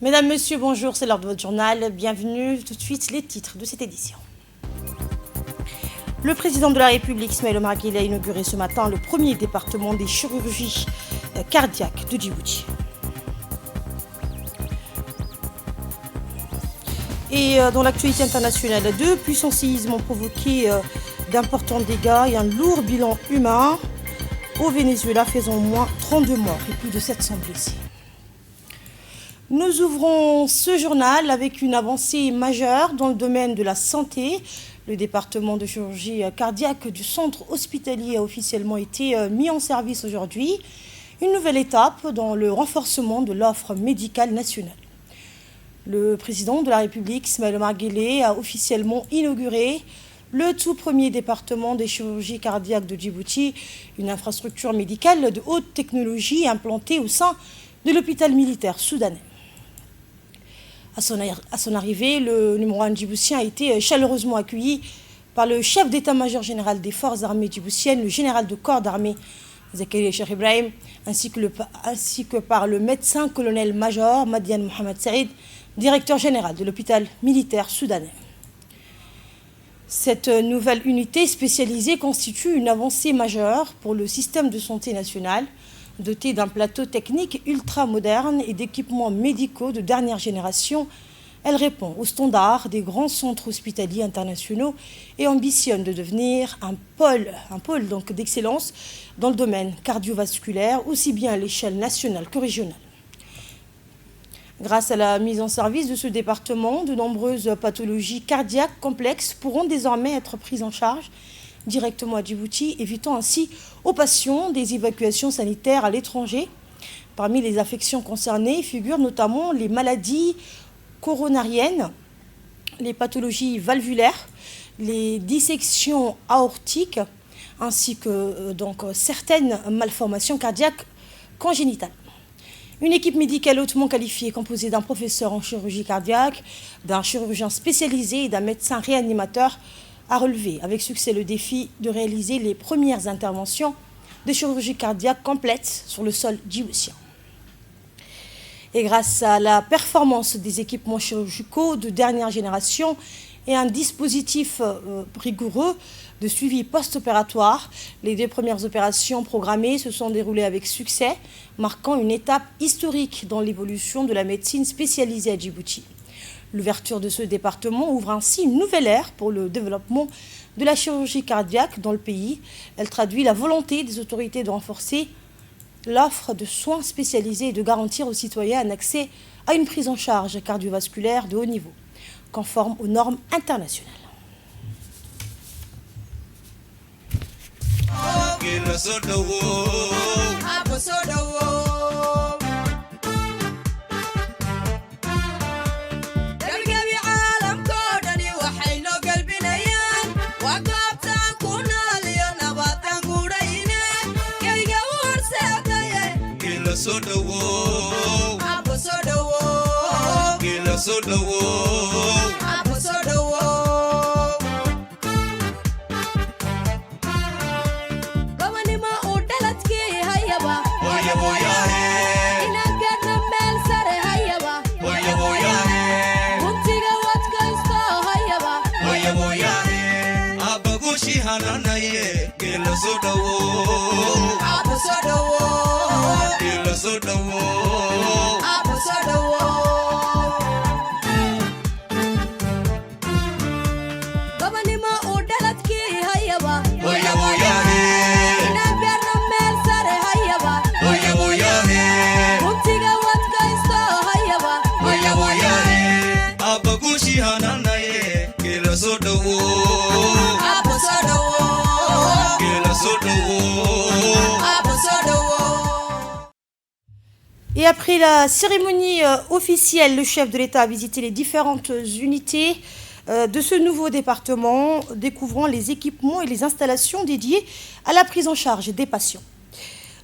Mesdames, Messieurs, bonjour, c'est l'heure de votre journal. Bienvenue tout de suite les titres de cette édition. Le président de la République, Ismaël Omar Guelleh, a inauguré ce matin le premier département des chirurgies cardiaques de Djibouti. Et dans l'actualité internationale, deux puissants séismes ont provoqué d'importants dégâts et un lourd bilan humain au Venezuela, faisant au moins 32 morts et plus de 700 blessés. Nous ouvrons ce journal avec une avancée majeure dans le domaine de la santé. Le département de chirurgie cardiaque du centre hospitalier a officiellement été mis en service aujourd'hui. Une nouvelle étape dans le renforcement de l'offre médicale nationale. Le président de la République, Ismaël Omar Guelleh, a officiellement inauguré le tout premier département des chirurgies cardiaques de Djibouti, une infrastructure médicale de haute technologie implantée au sein de l'hôpital militaire soudanais. À son arrivée, le numéro 1 djiboutien a été chaleureusement accueilli par le chef d'état-major général des forces armées djiboutiennes, le général de corps d'armée Zakaria Cheikh Ibrahim, ainsi que par le médecin-colonel-major Madian Mohamed Saïd, directeur général de l'hôpital militaire soudanais. Cette nouvelle unité spécialisée constitue une avancée majeure pour le système de santé national, doté d'un plateau technique ultra-moderne et d'équipements médicaux de dernière génération. Elle répond aux standards des grands centres hospitaliers internationaux et ambitionne de devenir un pôle d'excellence dans le domaine cardiovasculaire, aussi bien à l'échelle nationale que régionale. Grâce à la mise en service de ce département, de nombreuses pathologies cardiaques complexes pourront désormais être prises en charge directement à Djibouti, évitant ainsi aux patients des évacuations sanitaires à l'étranger. Parmi les affections concernées figurent notamment les maladies coronariennes, les pathologies valvulaires, les dissections aortiques, ainsi que certaines malformations cardiaques congénitales. Une équipe médicale hautement qualifiée composée d'un professeur en chirurgie cardiaque, d'un chirurgien spécialisé et d'un médecin réanimateur a relevé avec succès le défi de réaliser les premières interventions de chirurgie cardiaque complète sur le sol djiboutien. Et grâce à la performance des équipements chirurgicaux de dernière génération et un dispositif rigoureux de suivi post-opératoire, les deux premières opérations programmées se sont déroulées avec succès, marquant une étape historique dans l'évolution de la médecine spécialisée à Djibouti. L'ouverture de ce département ouvre ainsi une nouvelle ère pour le développement de la chirurgie cardiaque dans le pays. Elle traduit la volonté des autorités de renforcer l'offre de soins spécialisés et de garantir aux citoyens un accès à une prise en charge cardiovasculaire de haut niveau, conforme aux normes internationales. Et après la cérémonie officielle, le chef de l'État a visité les différentes unités de ce nouveau département, découvrant les équipements et les installations dédiées à la prise en charge des patients.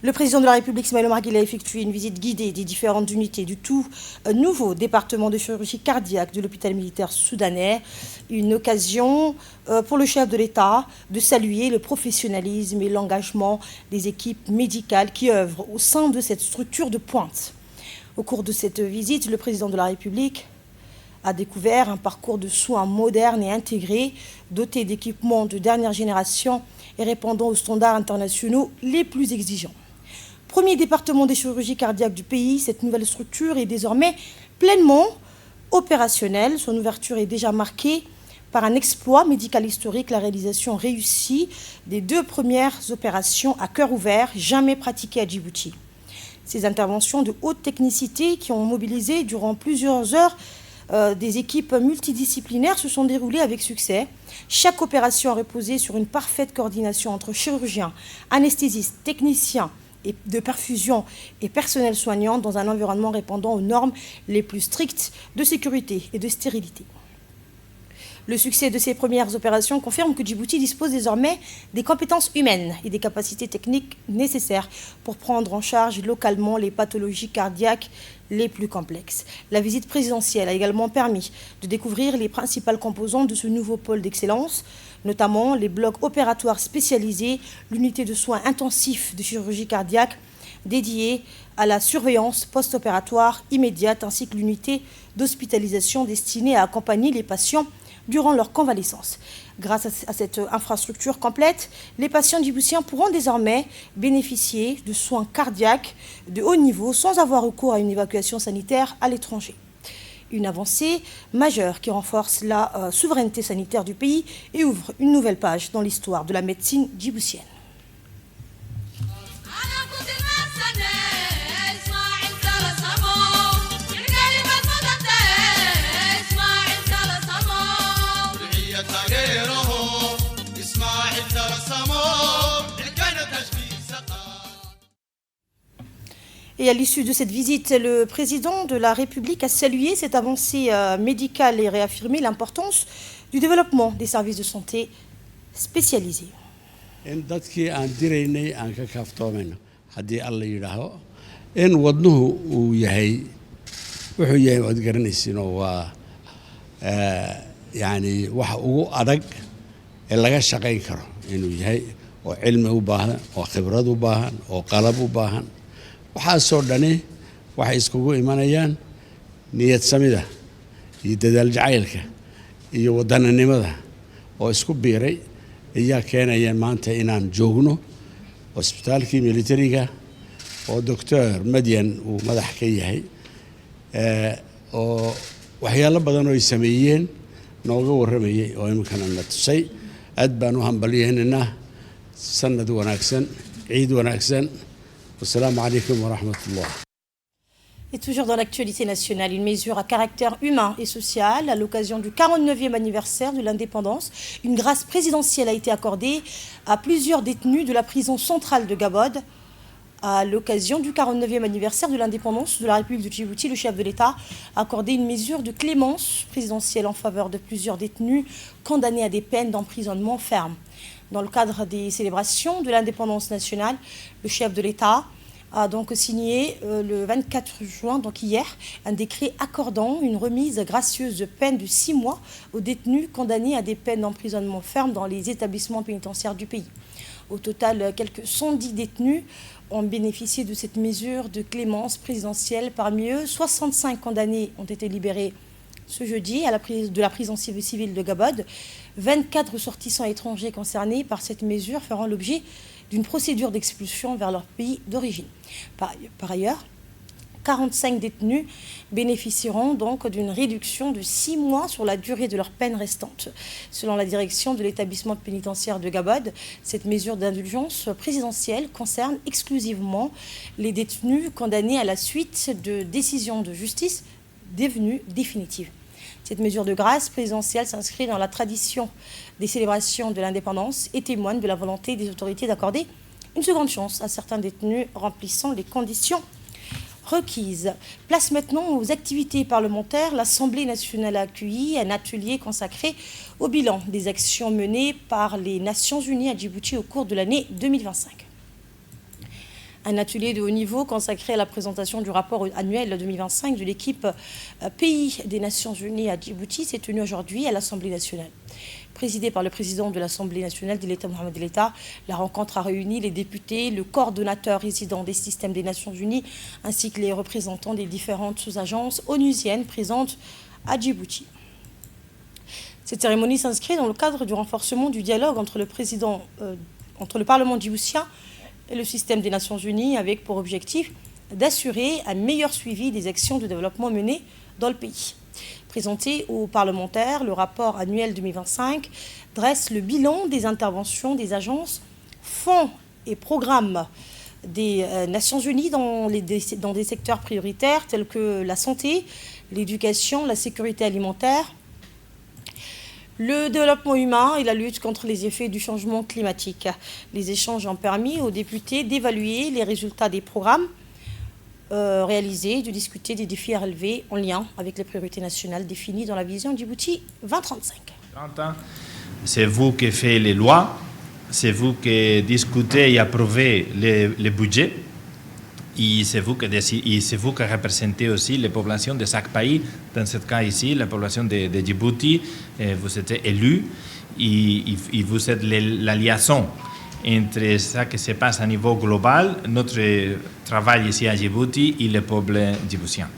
Le président de la République, Ismaël Omar Guelleh, a effectué une visite guidée des différentes unités du tout nouveau département de chirurgie cardiaque de l'hôpital militaire soudanais. Une occasion pour le chef de l'État de saluer le professionnalisme et l'engagement des équipes médicales qui œuvrent au sein de cette structure de pointe. Au cours de cette visite, le président de la République a découvert un parcours de soins moderne et intégré, doté d'équipements de dernière génération et répondant aux standards internationaux les plus exigeants. Premier département des chirurgies cardiaques du pays, cette nouvelle structure est désormais pleinement opérationnelle. Son ouverture est déjà marquée par un exploit médical historique, la réalisation réussie des 2 premières opérations à cœur ouvert jamais pratiquées à Djibouti. Ces interventions de haute technicité qui ont mobilisé durant plusieurs heures des équipes multidisciplinaires se sont déroulées avec succès. Chaque opération a reposé sur une parfaite coordination entre chirurgiens, anesthésistes, techniciens de perfusion et personnel soignant dans un environnement répondant aux normes les plus strictes de sécurité et de stérilité. Le succès de ces premières opérations confirme que Djibouti dispose désormais des compétences humaines et des capacités techniques nécessaires pour prendre en charge localement les pathologies cardiaques les plus complexes. La visite présidentielle a également permis de découvrir les principales composantes de ce nouveau pôle d'excellence, notamment les blocs opératoires spécialisés, l'unité de soins intensifs de chirurgie cardiaque dédiée à la surveillance post-opératoire immédiate, ainsi que l'unité d'hospitalisation destinée à accompagner les patients durant leur convalescence. Grâce à cette infrastructure complète, les patients djiboutiens pourront désormais bénéficier de soins cardiaques de haut niveau sans avoir recours à une évacuation sanitaire à l'étranger. Une avancée majeure qui renforce la souveraineté sanitaire du pays et ouvre une nouvelle page dans l'histoire de la médecine djiboutienne. Et à l'issue de cette visite, le président de la République a salué cette avancée médicale et réaffirmé l'importance du développement des services de santé spécialisés. waxaasoo dhani waxay iskugu imanayaan niyad samida iyo dadaal jacaylka iyo wadananimada oo isku biiray ayaa keenaya maanta inaan joogno hospitaalkii militariga oo doctor Madian uu madax ka yahay oo waxyaalo badan oo ay sameeyeen nooga waramayay oo imkana na tusay aad baan u hambalyeynaa sanad wanaagsan ciid wanaagsan. Assalamu alaikum wa rahmatullah. Et toujours dans l'actualité nationale, une mesure à caractère humain et social. À l'occasion du 49e anniversaire de l'indépendance, une grâce présidentielle a été accordée à plusieurs détenus de la prison centrale de Gabod. À l'occasion du 49e anniversaire de l'indépendance de la République de Djibouti, le chef de l'État a accordé une mesure de clémence présidentielle en faveur de plusieurs détenus condamnés à des peines d'emprisonnement ferme. Dans le cadre des célébrations de l'indépendance nationale, le chef de l'État a donc signé le 24 juin, donc hier, un décret accordant une remise gracieuse de peine de 6 mois aux détenus condamnés à des peines d'emprisonnement ferme dans les établissements pénitentiaires du pays. Au total, quelques 110 détenus ont bénéficié de cette mesure de clémence présidentielle. Parmi eux, 65 condamnés ont été libérés ce jeudi de la prison civile de Gabod. 24 ressortissants étrangers concernés par cette mesure feront l'objet d'une procédure d'expulsion vers leur pays d'origine. Par ailleurs, 45 détenus bénéficieront donc d'une réduction de 6 mois sur la durée de leur peine restante. Selon la direction de l'établissement pénitentiaire de Gabod, cette mesure d'indulgence présidentielle concerne exclusivement les détenus condamnés à la suite de décisions de justice devenues définitives. Cette mesure de grâce présidentielle s'inscrit dans la tradition des célébrations de l'indépendance et témoigne de la volonté des autorités d'accorder une seconde chance à certains détenus remplissant les conditions requises. Place maintenant aux activités parlementaires. L'Assemblée nationale a accueilli un atelier consacré au bilan des actions menées par les Nations unies à Djibouti au cours de l'année 2025. Un atelier de haut niveau consacré à la présentation du rapport annuel 2025 de l'équipe Pays des Nations Unies à Djibouti s'est tenu aujourd'hui à l'Assemblée nationale. présidée par le président de l'Assemblée nationale de l'État, Mohamed El État. La rencontre a réuni les députés, le coordonnateur résident des systèmes des Nations Unies, ainsi que les représentants des différentes sous-agences onusiennes présentes à Djibouti. Cette cérémonie s'inscrit dans le cadre du renforcement du dialogue entre le Parlement djiboutien et le système des Nations Unies, avec pour objectif d'assurer un meilleur suivi des actions de développement menées dans le pays. Présenté aux parlementaires, le rapport annuel 2025 dresse le bilan des interventions des agences, fonds et programmes des Nations Unies dans des secteurs prioritaires tels que la santé, l'éducation, la sécurité alimentaire, le développement humain et la lutte contre les effets du changement climatique. Les échanges ont permis aux députés d'évaluer les résultats des programmes réalisés, de discuter des défis à relever en lien avec les priorités nationales définies dans la vision Djibouti 2035. C'est vous qui faites les lois, c'est vous qui discutez et approuvez les budgets, et c'est vous qui représentez aussi les populations de chaque pays. Dans ce cas ici, la population de Djibouti, vous êtes élu et vous êtes la liaison entre ce qui se passe à niveau global, notre travail ici à Djibouti et le peuple djiboutien.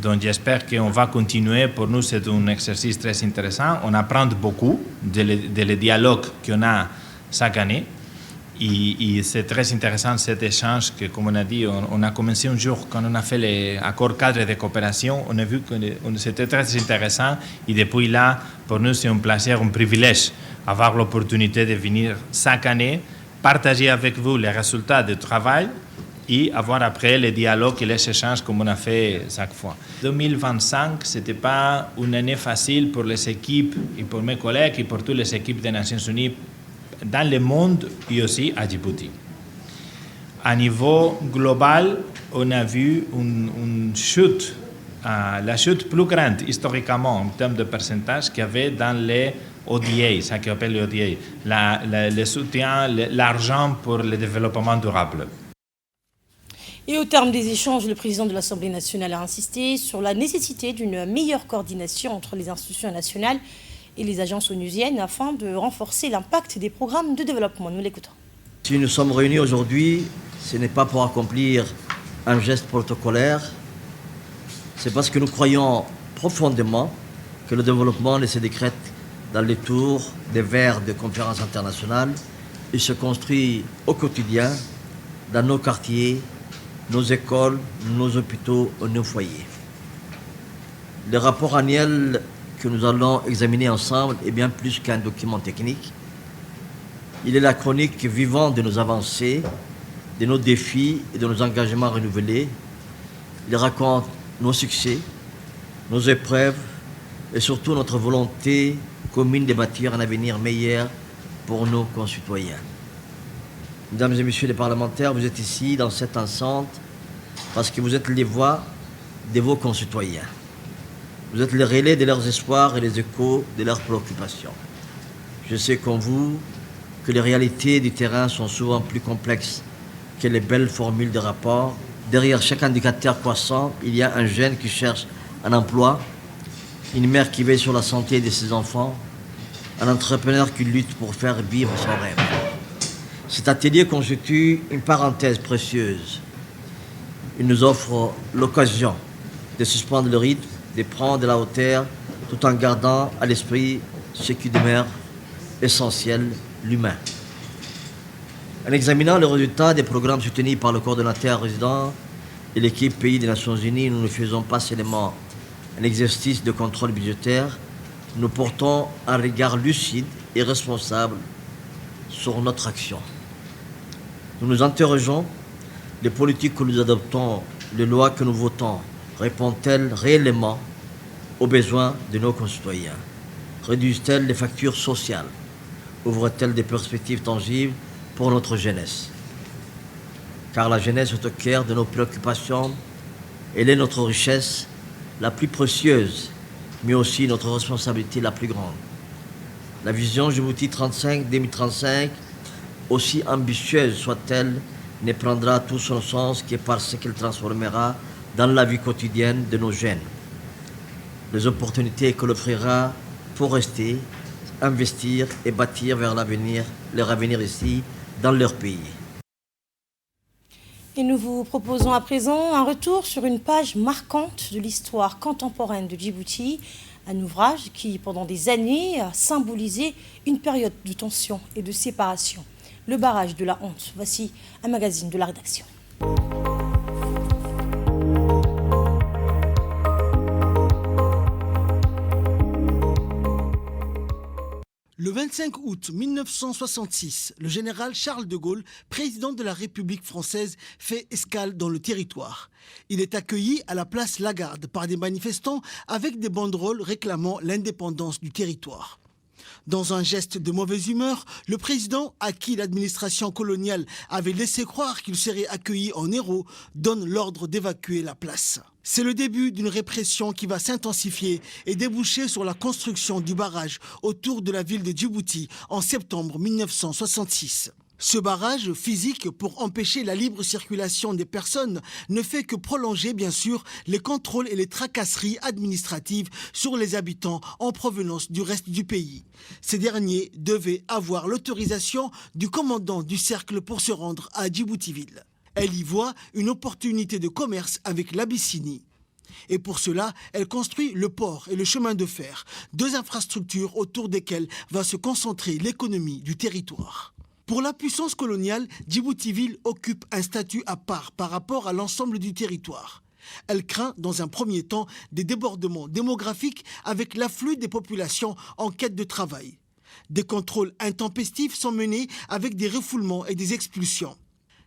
Donc j'espère qu'on va continuer. Pour nous, c'est un exercice très intéressant. On apprend beaucoup de dialogue qu'on a chaque année. Et c'est très intéressant cet échange que, comme on a dit, on a commencé un jour quand on a fait l'accord cadre de coopération. On a vu que c'était très intéressant. Et depuis là, pour nous, c'est un plaisir, un privilège avoir l'opportunité de venir chaque année, partager avec vous les résultats du travail et avoir après les dialogues et les échanges comme on a fait chaque fois. 2025, ce n'était pas une année facile pour les équipes et pour mes collègues et pour toutes les équipes des Nations Unies dans le monde et aussi à Djibouti. À niveau global, on a vu une chute, la chute plus grande historiquement en termes de pourcentage qu'il y avait dans les ODA, ça qu'on appelle les ODA, le soutien, l'argent pour le développement durable. Et au terme des échanges, le président de l'Assemblée nationale a insisté sur la nécessité d'une meilleure coordination entre les institutions nationales et les agences onusiennes afin de renforcer l'impact des programmes de développement. Nous l'écoutons. Si nous sommes réunis aujourd'hui, ce n'est pas pour accomplir un geste protocolaire, c'est parce que nous croyons profondément que le développement ne se décrète dans les tours des verres de conférences internationales. Il se construit au quotidien dans nos quartiers, nos écoles, nos hôpitaux, nos foyers. Le rapport annuel que nous allons examiner ensemble est bien plus qu'un document technique. Il est la chronique vivante de nos avancées, de nos défis et de nos engagements renouvelés. Il raconte nos succès, nos épreuves et surtout notre volonté commune de bâtir un avenir meilleur pour nos concitoyens. Mesdames et messieurs les parlementaires, vous êtes ici dans cette enceinte parce que vous êtes les voix de vos concitoyens. Vous êtes les relais de leurs espoirs et les échos de leurs préoccupations. Je sais comme vous que les réalités du terrain sont souvent plus complexes que les belles formules de rapport. Derrière chaque indicateur croissant, il y a un jeune qui cherche un emploi, une mère qui veille sur la santé de ses enfants, un entrepreneur qui lutte pour faire vivre son rêve. Cet atelier constitue une parenthèse précieuse. Il nous offre l'occasion de suspendre le rythme, de prendre de la hauteur, tout en gardant à l'esprit ce qui demeure essentiel, l'humain. En examinant le résultat des programmes soutenus par le coordonnateur résident et l'équipe pays des Nations Unies, nous ne faisons pas seulement un exercice de contrôle budgétaire, nous portons un regard lucide et responsable sur notre action. Nous nous interrogeons, les politiques que nous adoptons, les lois que nous votons, répondent-elles réellement aux besoins de nos concitoyens? Réduisent-elles les factures sociales? Ouvrent-elles des perspectives tangibles pour notre jeunesse? Car la jeunesse est au cœur de nos préoccupations. Elle est notre richesse la plus précieuse, mais aussi notre responsabilité la plus grande. La vision Djibouti 2035, aussi ambitieuse soit-elle, ne prendra tout son sens que parce qu'elle transformera dans la vie quotidienne de nos jeunes les opportunités qu'elle offrira pour rester investir et bâtir vers l'avenir, leur avenir ici, dans leur pays. Et nous vous proposons à présent un retour sur une page marquante de l'histoire contemporaine de Djibouti, un ouvrage qui, pendant des années, a symbolisé une période de tension et de séparation. Le barrage de la honte. Voici un magazine de la rédaction. Le 25 août 1966, le général Charles de Gaulle, président de la République française, fait escale dans le territoire. Il est accueilli à la place Lagarde par des manifestants avec des banderoles réclamant l'indépendance du territoire. Dans un geste de mauvaise humeur, le président, à qui l'administration coloniale avait laissé croire qu'il serait accueilli en héros, donne l'ordre d'évacuer la place. C'est le début d'une répression qui va s'intensifier et déboucher sur la construction du barrage autour de la ville de Djibouti en septembre 1966. Ce barrage physique pour empêcher la libre circulation des personnes ne fait que prolonger bien sûr les contrôles et les tracasseries administratives sur les habitants en provenance du reste du pays. Ces derniers devaient avoir l'autorisation du commandant du cercle pour se rendre à Djibouti-Ville. Elle y voit une opportunité de commerce avec l'Abyssinie. Et pour cela, elle construit le port et le chemin de fer, deux infrastructures autour desquelles va se concentrer l'économie du territoire. Pour la puissance coloniale, Djibouti-Ville occupe un statut à part par rapport à l'ensemble du territoire. Elle craint, dans un premier temps, des débordements démographiques avec l'afflux des populations en quête de travail. Des contrôles intempestifs sont menés avec des refoulements et des expulsions.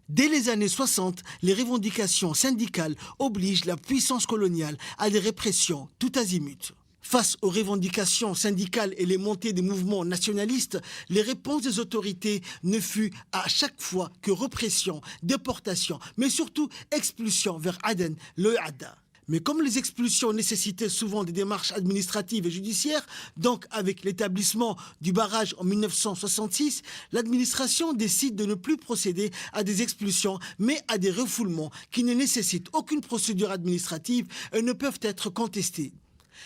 Dès les années 60, les revendications syndicales obligent la puissance coloniale à des répressions tout azimut. Face aux revendications syndicales et les montées des mouvements nationalistes, les réponses des autorités ne fut à chaque fois que répression, déportation, mais surtout expulsion vers Aden, le Hadda. Mais comme les expulsions nécessitaient souvent des démarches administratives et judiciaires, donc avec l'établissement du barrage en 1966, l'administration décide de ne plus procéder à des expulsions, mais à des refoulements qui ne nécessitent aucune procédure administrative et ne peuvent être contestés.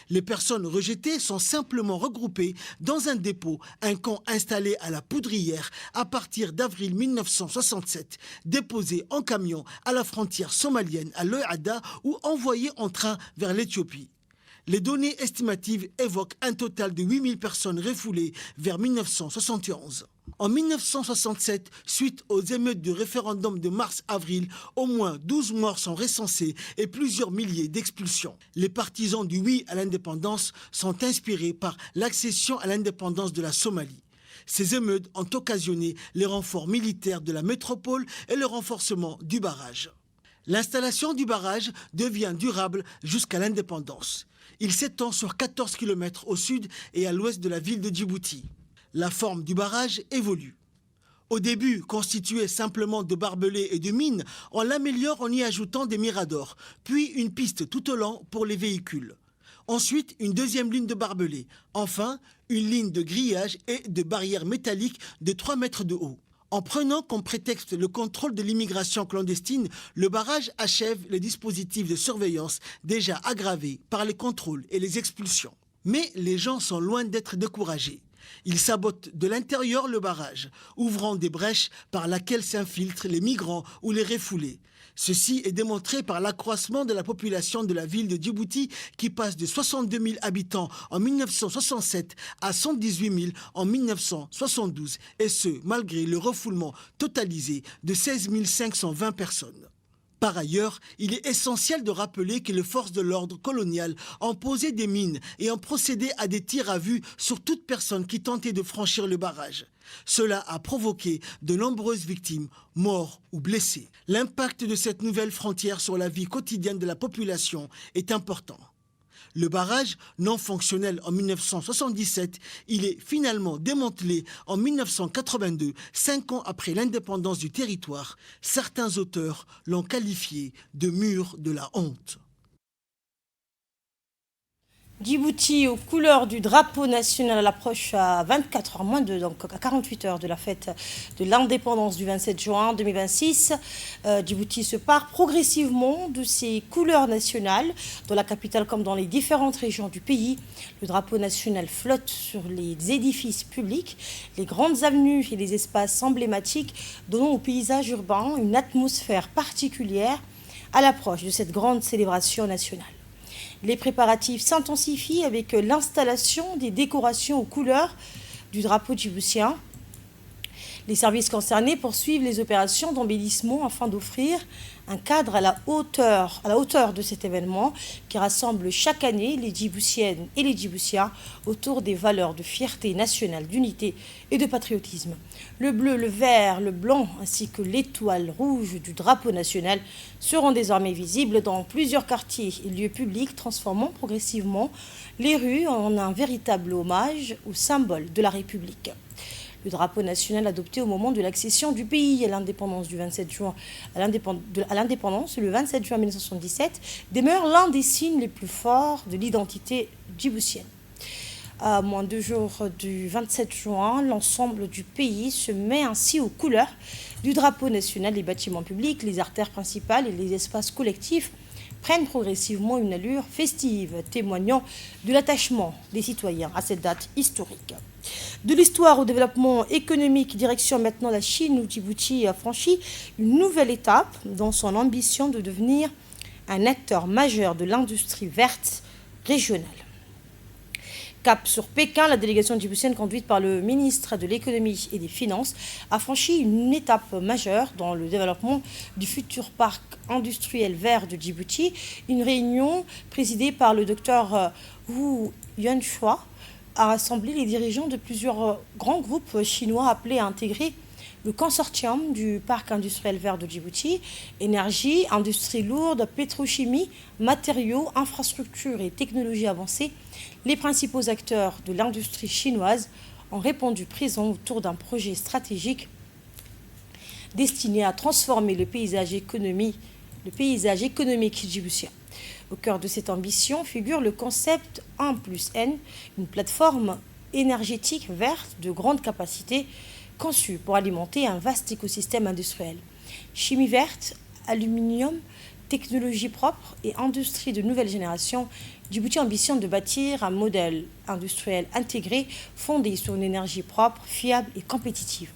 Les personnes rejetées sont simplement regroupées dans un dépôt, un camp installé à la Poudrière à partir d'avril 1967, déposées en camion à la frontière somalienne à Le Hadda ou envoyées en train vers l'Éthiopie. Les données estimatives évoquent un total de 8000 personnes refoulées vers 1971. En 1967, suite aux émeutes du référendum de mars-avril, au moins 12 morts sont recensés et plusieurs milliers d'expulsions. Les partisans du oui à l'indépendance sont inspirés par l'accession à l'indépendance de la Somalie. Ces émeutes ont occasionné les renforts militaires de la métropole et le renforcement du barrage. L'installation du barrage devient durable jusqu'à l'indépendance. Il s'étend sur 14 km au sud et à l'ouest de la ville de Djibouti. La forme du barrage évolue. Au début, constitué simplement de barbelés et de mines, on l'améliore en y ajoutant des miradors, puis une piste tout au long pour les véhicules. Ensuite, une deuxième ligne de barbelés. Enfin, une ligne de grillage et de barrières métalliques de 3 mètres de haut. En prenant comme prétexte le contrôle de l'immigration clandestine, le barrage achève les dispositifs de surveillance déjà aggravés par les contrôles et les expulsions. Mais les gens sont loin d'être découragés. Ils sabotent de l'intérieur le barrage, ouvrant des brèches par lesquelles s'infiltrent les migrants ou les refoulés. Ceci est démontré par l'accroissement de la population de la ville de Djibouti qui passe de 62 000 habitants en 1967 à 118 000 en 1972, et ce, malgré le refoulement totalisé de 16 520 personnes. Par ailleurs, il est essentiel de rappeler que les forces de l'ordre colonial ont posé des mines et ont procédé à des tirs à vue sur toute personne qui tentait de franchir le barrage. Cela a provoqué de nombreuses victimes, morts ou blessés. L'impact de cette nouvelle frontière sur la vie quotidienne de la population est important. Le barrage, non fonctionnel en 1977, il est finalement démantelé en 1982, 5 ans après l'indépendance du territoire. Certains auteurs l'ont qualifié de mur de la honte. Djibouti aux couleurs du drapeau national à l'approche à 24 heures, moins de, donc à 48 heures de la fête de l'indépendance du 27 juin 2026. Djibouti se part progressivement de ses couleurs nationales, dans la capitale comme dans les différentes régions du pays. Le drapeau national flotte sur les édifices publics, les grandes avenues et les espaces emblématiques, donnant au paysage urbain une atmosphère particulière à l'approche de cette grande célébration nationale. Les préparatifs s'intensifient avec l'installation des décorations aux couleurs du drapeau djiboutien. Les services concernés poursuivent les opérations d'embellissement afin d'offrir un cadre à la hauteur de cet événement qui rassemble chaque année les Djiboutiennes et les Djiboutiens autour des valeurs de fierté nationale, d'unité et de patriotisme. Le bleu, le vert, le blanc ainsi que l'étoile rouge du drapeau national seront désormais visibles dans plusieurs quartiers et lieux publics, transformant progressivement les rues en un véritable hommage au symbole de la République. Le drapeau national adopté au moment de l'accession du pays à l'indépendance du 27 juin le 27 juin 1977 demeure l'un des signes les plus forts de l'identité djiboutienne. À moins de 2 jours du 27 juin, l'ensemble du pays se met ainsi aux couleurs du drapeau national. Les bâtiments publics, les artères principales et les espaces collectifs prennent progressivement une allure festive, témoignant de l'attachement des citoyens à cette date historique. De l'histoire au développement économique, direction maintenant la Chine, où Djibouti a franchi une nouvelle étape dans son ambition de devenir un acteur majeur de l'industrie verte régionale. Cap sur Pékin, la délégation djiboutienne conduite par le ministre de l'économie et des finances a franchi une étape majeure dans le développement du futur parc industriel vert de Djibouti. Une réunion présidée par le docteur Wu Yuanshua a rassemblé les dirigeants de plusieurs grands groupes chinois appelés à intégrer le consortium du parc industriel vert de Djibouti. Énergie, industrie lourde, pétrochimie, matériaux, infrastructures et technologies avancées. Les principaux acteurs de l'industrie chinoise ont répondu présents autour d'un projet stratégique destiné à transformer le paysage économique djiboutien. Au cœur de cette ambition figure le concept 1+N, une plateforme énergétique verte de grande capacité conçue pour alimenter un vaste écosystème industriel. Chimie verte, aluminium, technologie propre et industrie de nouvelle génération, Djibouti ambitionne de bâtir un modèle industriel intégré fondé sur une énergie propre, fiable et compétitive.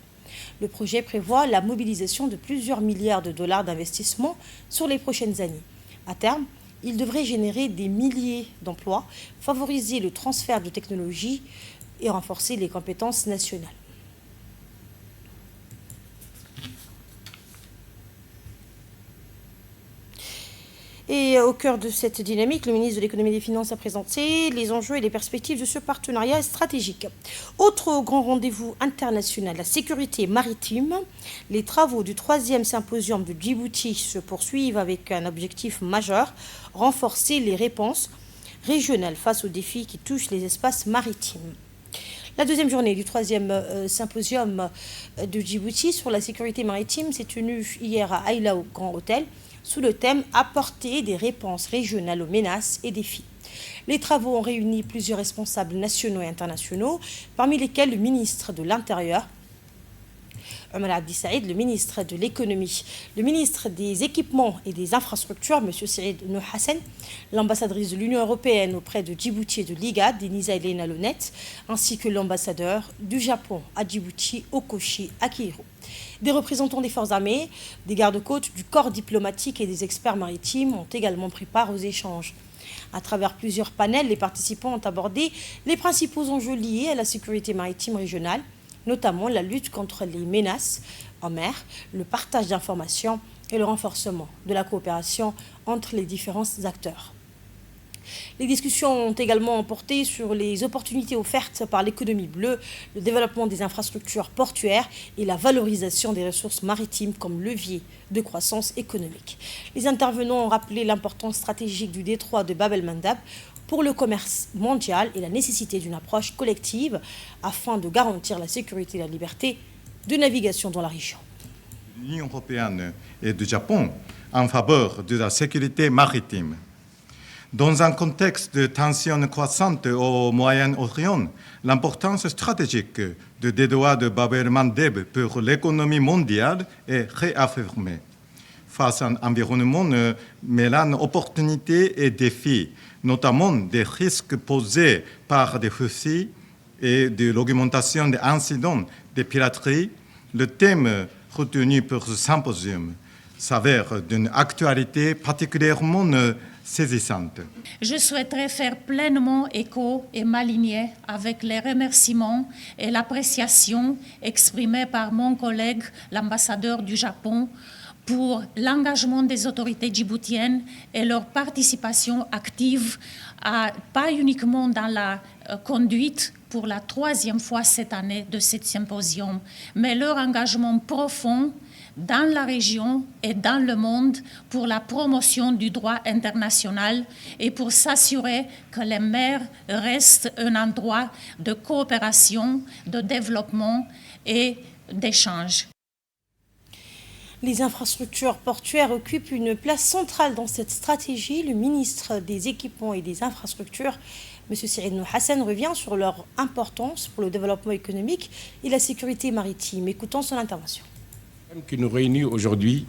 Le projet prévoit la mobilisation de plusieurs milliards de dollars d'investissement sur les prochaines années. À terme, il devrait générer des milliers d'emplois, favoriser le transfert de technologies et renforcer les compétences nationales. Et au cœur de cette dynamique, le ministre de l'économie et des finances a présenté les enjeux et les perspectives de ce partenariat stratégique. Autre grand rendez-vous international, la sécurité maritime. Les travaux du 3e symposium de Djibouti se poursuivent avec un objectif majeur, renforcer les réponses régionales face aux défis qui touchent les espaces maritimes. La deuxième journée du 3e symposium de Djibouti sur la sécurité maritime s'est tenue hier à Aïla au Grand Hôtel, sous le thème « Apporter des réponses régionales aux menaces et défis ». Les travaux ont réuni plusieurs responsables nationaux et internationaux, parmi lesquels le ministre de l'Intérieur, Omar Abdi Saïd, le ministre de l'économie, le ministre des équipements et des infrastructures, M. Saïd Nouh Hassan, l'ambassadrice de l'Union européenne auprès de Djibouti et de l'IGAD, Denisa Elena Lonet, ainsi que l'ambassadeur du Japon à Djibouti, Okoshi Akihiro. Des représentants des forces armées, des gardes-côtes, du corps diplomatique et des experts maritimes ont également pris part aux échanges. À travers plusieurs panels, les participants ont abordé les principaux enjeux liés à la sécurité maritime régionale, notamment la lutte contre les menaces en mer, le partage d'informations et le renforcement de la coopération entre les différents acteurs. Les discussions ont également porté sur les opportunités offertes par l'économie bleue, le développement des infrastructures portuaires et la valorisation des ressources maritimes comme levier de croissance économique. Les intervenants ont rappelé l'importance stratégique du détroit de Bab el-Mandab pour le commerce mondial et la nécessité d'une approche collective afin de garantir la sécurité et la liberté de navigation dans la région. L'Union européenne et du Japon en faveur de la sécurité maritime. Dans un contexte de tensions croissantes au Moyen-Orient, l'importance stratégique du détroit de Bab-el-Mandeb pour l'économie mondiale est réaffirmée. Face à un environnement mêlant opportunités et défis, notamment des risques posés par des Houthis et de l'augmentation des incidents de piraterie, le thème retenu pour ce symposium s'avère d'une actualité particulièrement saisissante. Je souhaiterais faire pleinement écho et m'aligner avec les remerciements et l'appréciation exprimés par mon collègue, l'ambassadeur du Japon, pour l'engagement des autorités djiboutiennes et leur participation active, pas uniquement dans la conduite pour la 3e fois cette année de ce symposium, mais leur engagement profond dans la région et dans le monde pour la promotion du droit international et pour s'assurer que les mers restent un endroit de coopération, de développement et d'échange. Les infrastructures portuaires occupent une place centrale dans cette stratégie. Le ministre des Équipements et des Infrastructures, M. Saïd Hassan, revient sur leur importance pour le développement économique et la sécurité maritime. Écoutons son intervention. Qui nous réunit aujourd'hui,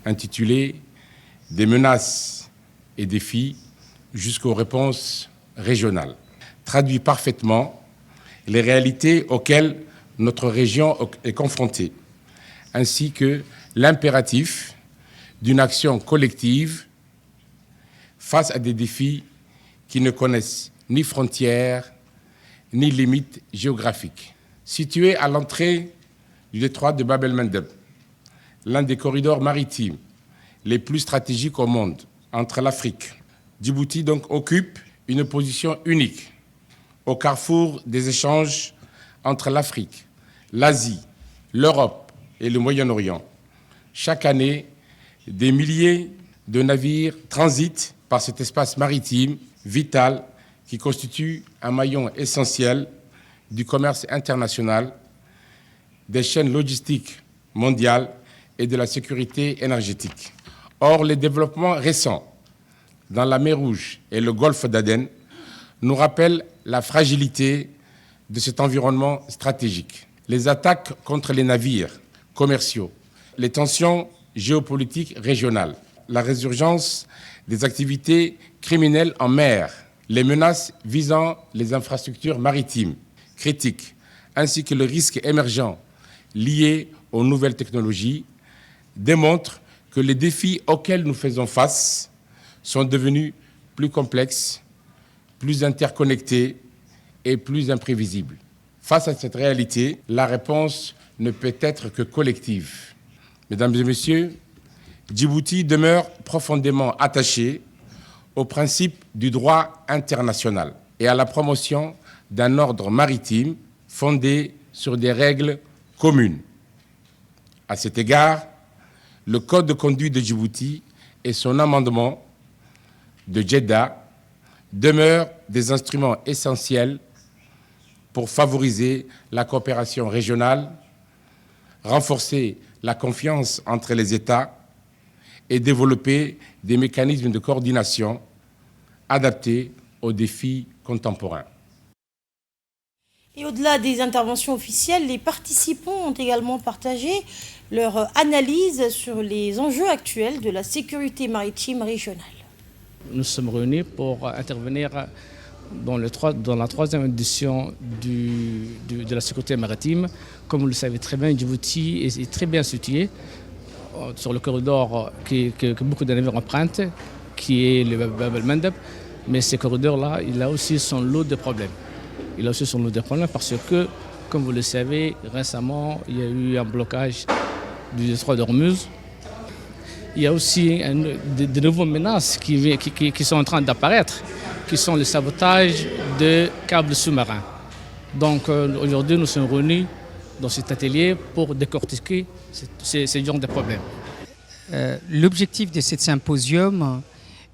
intitulé « Des menaces et défis jusqu'aux réponses régionales », traduit parfaitement les réalités auxquelles notre région est confrontée, ainsi que l'impératif d'une action collective face à des défis qui ne connaissent ni frontières ni limites géographiques. Situé à l'entrée du détroit de Bab-el-Mandeb, l'un des corridors maritimes les plus stratégiques au monde entre l'Afrique, Djibouti donc occupe une position unique au carrefour des échanges entre l'Afrique, l'Asie, l'Europe et le Moyen-Orient. Chaque année, des milliers de navires transitent par cet espace maritime vital qui constitue un maillon essentiel du commerce international, des chaînes logistiques mondiales et de la sécurité énergétique. Or, les développements récents dans la mer Rouge et le golfe d'Aden nous rappellent la fragilité de cet environnement stratégique. Les attaques contre les navires commerciaux, les tensions géopolitiques régionales, la résurgence des activités criminelles en mer, les menaces visant les infrastructures maritimes critiques, ainsi que le risque émergent lié aux nouvelles technologies, démontrent que les défis auxquels nous faisons face sont devenus plus complexes, plus interconnectés et plus imprévisibles. Face à cette réalité, la réponse ne peut être que collective. Mesdames et messieurs, Djibouti demeure profondément attaché au principe du droit international et à la promotion d'un ordre maritime fondé sur des règles communes. À cet égard, le Code de conduite de Djibouti et son amendement de Jeddah demeurent des instruments essentiels pour favoriser la coopération régionale, renforcer la confiance entre les États et développer des mécanismes de coordination adaptés aux défis contemporains. Et au-delà des interventions officielles, les participants ont également partagé leur analyse sur les enjeux actuels de la sécurité maritime régionale. Nous sommes réunis pour intervenir dans la 3e édition de la sécurité maritime. Comme vous le savez très bien, Djibouti est très bien situé sur le corridor que beaucoup de navires empruntent, qui est le Bab-el-Mandeb. Mais ce corridor-là, il a aussi son lot de problèmes. Il a aussi son lot de problèmes parce que, comme vous le savez, récemment, il y a eu un blocage du détroit d'Ormuz. Il y a aussi de nouvelles menaces qui sont en train d'apparaître, qui sont le sabotage de câbles sous-marins. Donc aujourd'hui, nous sommes réunis dans cet atelier pour décortiquer ces genres de problèmes. L'objectif de ce symposium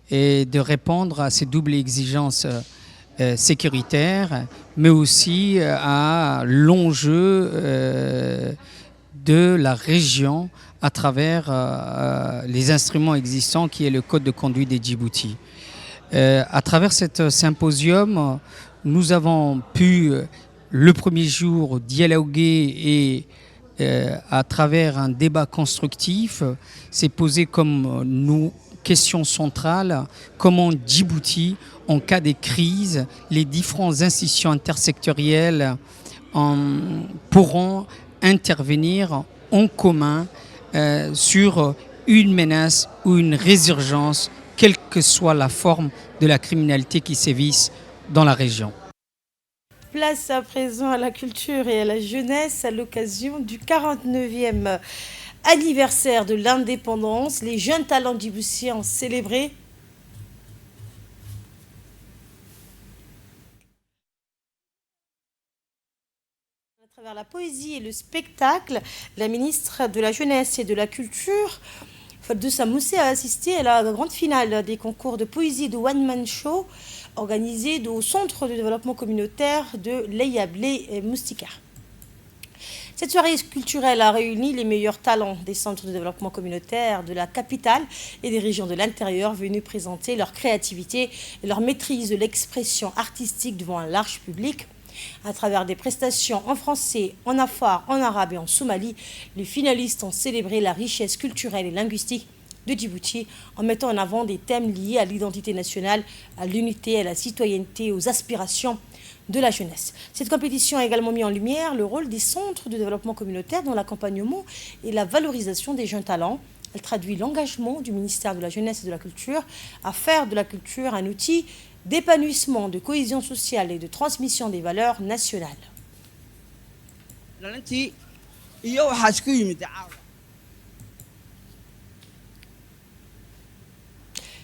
est de répondre à ces doubles exigences sécuritaires, mais aussi à l'enjeu de la région à travers les instruments existants qui est le Code de conduite de Djibouti. À travers ce symposium, nous avons pu, le premier jour, dialoguer et à travers un débat constructif, c'est posé comme nous question centrale, comment Djibouti, en cas de crise, les différentes institutions intersectorielles pourront intervenir en commun sur une menace ou une résurgence, quelle que soit la forme de la criminalité qui sévisse dans la région. Place à présent à la culture et à la jeunesse à l'occasion du 49e anniversaire de l'indépendance. Les jeunes talents djiboutiens ont célébré à travers la poésie et le spectacle. La ministre de la Jeunesse et de la Culture, Fadoussa Moussé, a assisté à la grande finale des concours de poésie de One Man Show organisé au Centre de développement communautaire de Leyablé et Moustika. Cette soirée culturelle a réuni les meilleurs talents des centres de développement communautaire de la capitale et des régions de l'intérieur venus présenter leur créativité et leur maîtrise de l'expression artistique devant un large public. À travers des prestations en français, en afar, en arabe et en somali, les finalistes ont célébré la richesse culturelle et linguistique de Djibouti en mettant en avant des thèmes liés à l'identité nationale, à l'unité, à la citoyenneté, aux aspirations de la jeunesse. Cette compétition a également mis en lumière le rôle des centres de développement communautaire dans l'accompagnement et la valorisation des jeunes talents. Elle traduit l'engagement du ministère de la Jeunesse et de la Culture à faire de la culture un outil d'épanouissement, de cohésion sociale et de transmission des valeurs nationales.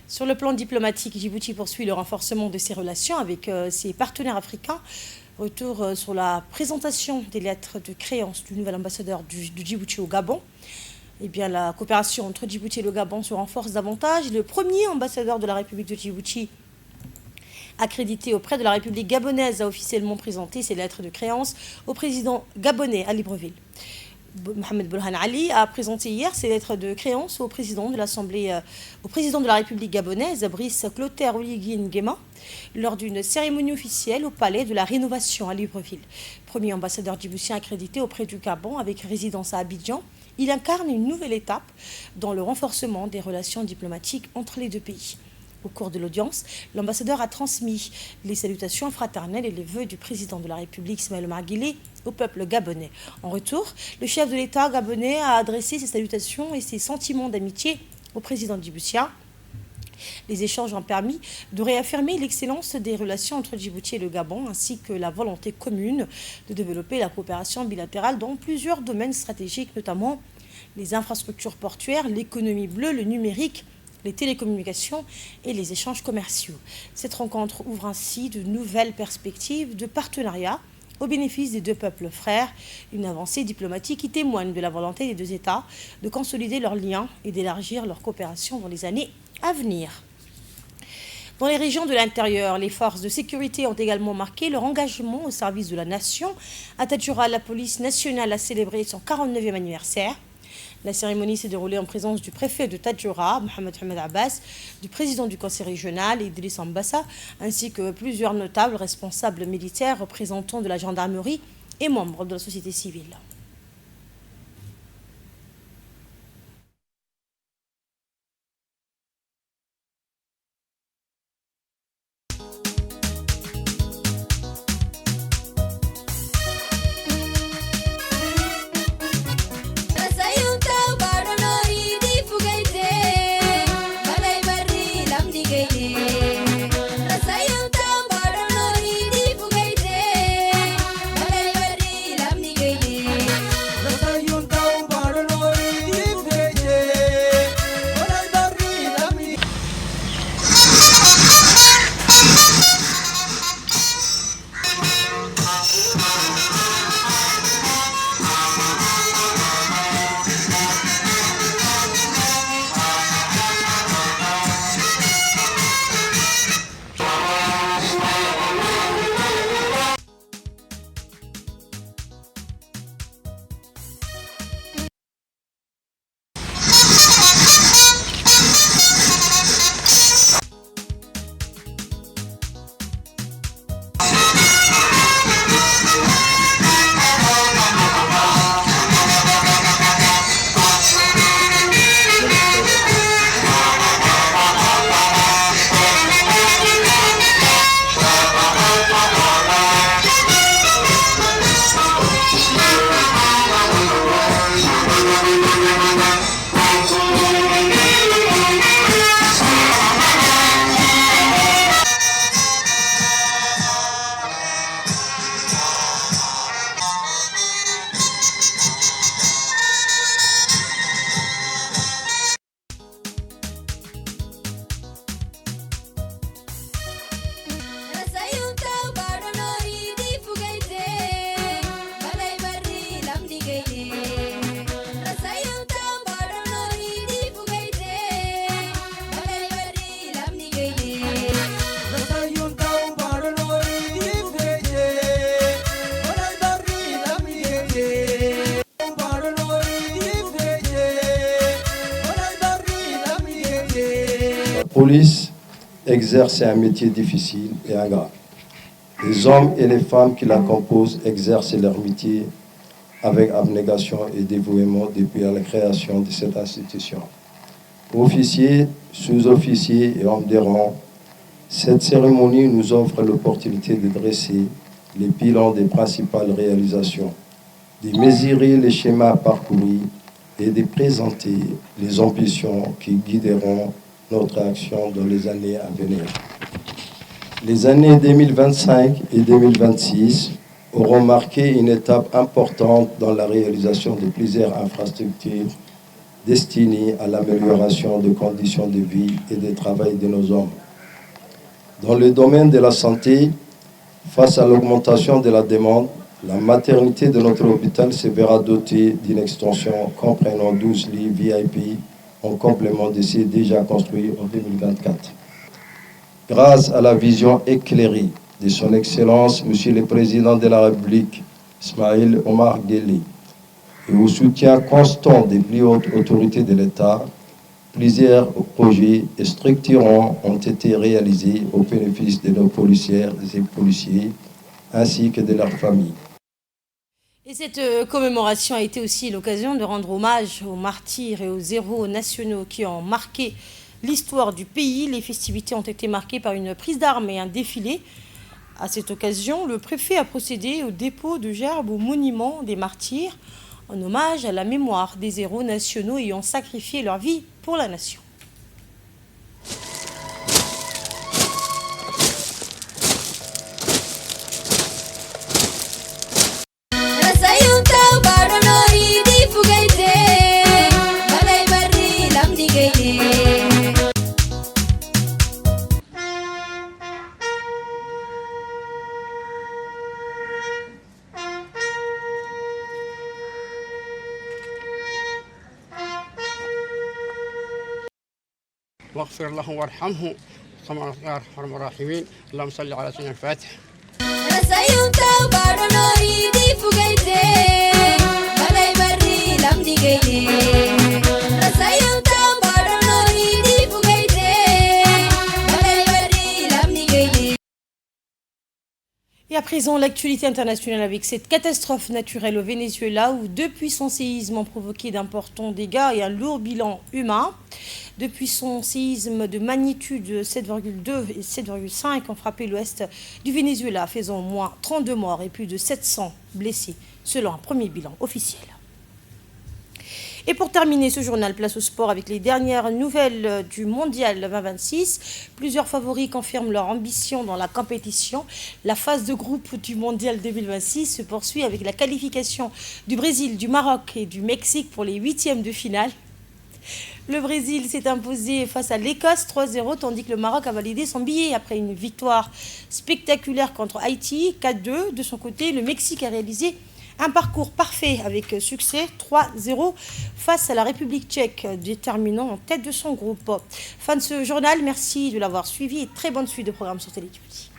Sur le plan diplomatique, Djibouti poursuit le renforcement de ses relations avec ses partenaires africains. Retour sur la présentation des lettres de créance du nouvel ambassadeur du Djibouti au Gabon. Eh bien, la coopération entre Djibouti et le Gabon se renforce davantage. Le premier ambassadeur de la République de Djibouti, accrédité auprès de la République gabonaise, a officiellement présenté ses lettres de créance au président gabonais à Libreville. Mohamed Burhan Ali a présenté hier ses lettres de créance au président de l'Assemblée, au président de la République gabonaise, Brice Clotaire Oligui Nguema, lors d'une cérémonie officielle au palais de la Rénovation à Libreville. Premier ambassadeur djiboutien accrédité auprès du Gabon avec résidence à Abidjan, il incarne une nouvelle étape dans le renforcement des relations diplomatiques entre les deux pays. Au cours de l'audience, l'ambassadeur a transmis les salutations fraternelles et les vœux du président de la République, Ismaël Omar Guelleh, au peuple gabonais. En retour, le chef de l'État gabonais a adressé ses salutations et ses sentiments d'amitié au président djiboutien. Les échanges ont permis de réaffirmer l'excellence des relations entre Djibouti et le Gabon, ainsi que la volonté commune de développer la coopération bilatérale dans plusieurs domaines stratégiques, notamment les infrastructures portuaires, l'économie bleue, le numérique, les télécommunications et les échanges commerciaux. Cette rencontre ouvre ainsi de nouvelles perspectives de partenariat au bénéfice des deux peuples frères, une avancée diplomatique qui témoigne de la volonté des deux États de consolider leurs liens et d'élargir leur coopération dans les années à venir. Dans les régions de l'intérieur, les forces de sécurité ont également marqué leur engagement au service de la nation. À Tadjoura, la police nationale a célébré son 49e anniversaire. La cérémonie s'est déroulée en présence du préfet de Tadjoura, Mohamed Hamad Abbas, du président du conseil régional, Idriss Ambassa, ainsi que plusieurs notables responsables militaires, représentants de la gendarmerie et membres de la société civile. police exerce un métier difficile et ingrat. Les hommes et les femmes qui la composent exercent leur métier avec abnégation et dévouement depuis la création de cette institution. Officiers, sous-officiers et hommes de rang, cette cérémonie nous offre l'opportunité de dresser les bilans des principales réalisations, de mesurer les schémas parcourus et de présenter les ambitions qui guideront notre action dans les années à venir. Les années 2025 et 2026 auront marqué une étape importante dans la réalisation de plusieurs infrastructures destinées à l'amélioration des conditions de vie et de travail de nos hommes. Dans le domaine de la santé, face à l'augmentation de la demande, la maternité de notre hôpital se verra dotée d'une extension comprenant 12 lits VIP en complément de ceux déjà construits en 2024. Grâce à la vision éclairée de son Excellence, Monsieur le Président de la République, Ismaïl Omar Guelleh, et au soutien constant des plus hautes autorités de l'État, plusieurs projets structurants ont été réalisés au bénéfice de nos policières et policiers, ainsi que de leurs familles. Et cette commémoration a été aussi l'occasion de rendre hommage aux martyrs et aux héros nationaux qui ont marqué l'histoire du pays. Les festivités ont été marquées par une prise d'armes et un défilé. À cette occasion, le préfet a procédé au dépôt de gerbes au monument des martyrs en hommage à la mémoire des héros nationaux ayant sacrifié leur vie pour la nation. واغفر لهم وارحمهم كما يا ارحم الراحمين اللهم صل على سيدنا الفاتح. Et à présent, l'actualité internationale avec cette catastrophe naturelle au Venezuela où deux puissants séismes ont provoqué d'importants dégâts et un lourd bilan humain. Deux puissants séismes de magnitude 7,2 et 7,5 ont frappé l'ouest du Venezuela, faisant au moins 32 morts et plus de 700 blessés, selon un premier bilan officiel. Et pour terminer ce journal, place au sport avec les dernières nouvelles du Mondial 2026. Plusieurs favoris confirment leur ambition dans la compétition. La phase de groupe du Mondial 2026 se poursuit avec la qualification du Brésil, du Maroc et du Mexique pour les huitièmes de finale. Le Brésil s'est imposé face à l'Écosse 3-0, tandis que le Maroc a validé son billet après une victoire spectaculaire contre Haïti 4-2. De son côté, le Mexique a réalisé un parcours parfait avec succès 3-0 face à la République tchèque, déterminant en tête de son groupe. Fin de ce journal, merci de l'avoir suivi et très bonne suite de programme sur Télé Djibouti.